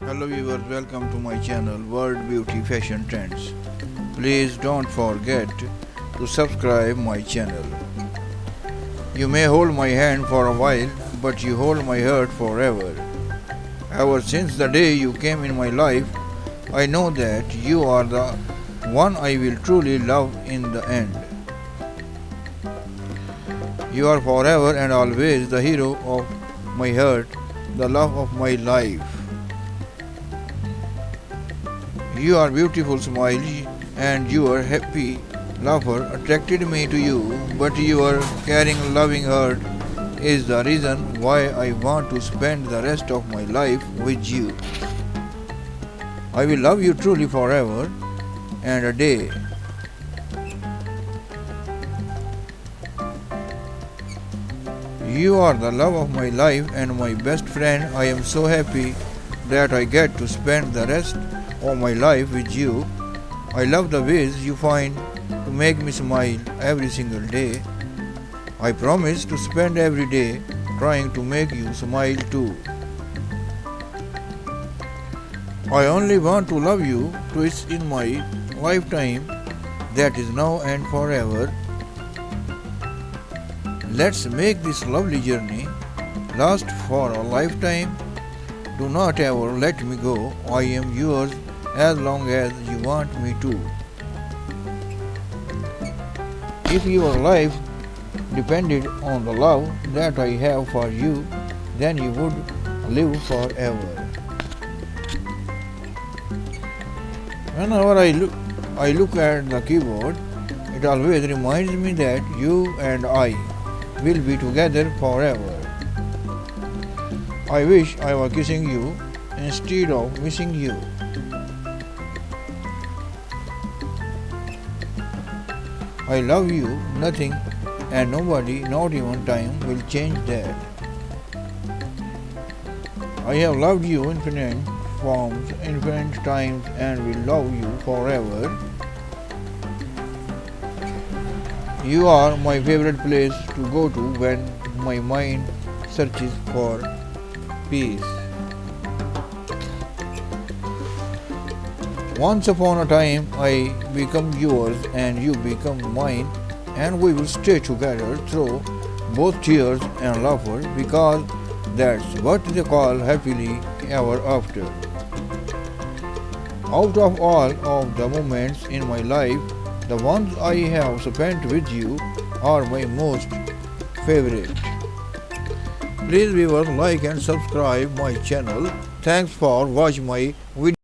Hello viewers, welcome to my channel World Beauty Fashion Trends. Please don't forget to subscribe my channel. You may hold my hand for a while, but you hold my heart forever. Ever since the day you came in my life, I know that you are the one I will truly love in the end. You are forever and always the hero of my heart, the love of my life. Your beautiful smile and your happy laughter attracted me to you, but your caring, loving heart is the reason why I want to spend the rest of my life with you. I will love you truly forever and a day. You are the love of my life and my best friend. I am so happy that I get to spend the rest of my life with you. I love the ways you find to make me smile every single day. I promise to spend every day trying to make you smile too. I only want to love you twice in my lifetime, that is now and forever. Let's make this lovely journey last for a lifetime. Do not ever let me go. I am yours as long as you want me to. If your life depended on the love that I have for you, then you would live forever. Whenever I look at the keyboard, it always reminds me that you and I will be together forever. I wish I were kissing you instead of missing you. I love you, nothing and nobody, not even time, will change that. I have loved you infinite forms, infinite times, and will love you forever. You are my favorite place to go to when my mind searches for peace. Once upon a time, I become yours and you become mine, and we will stay together through both tears and laughter, because that's what they call happily ever after. Out of all of the moments in my life, the ones I have spent with you are my most favorite. Please viewers, like and subscribe my channel. Thanks for watching my video.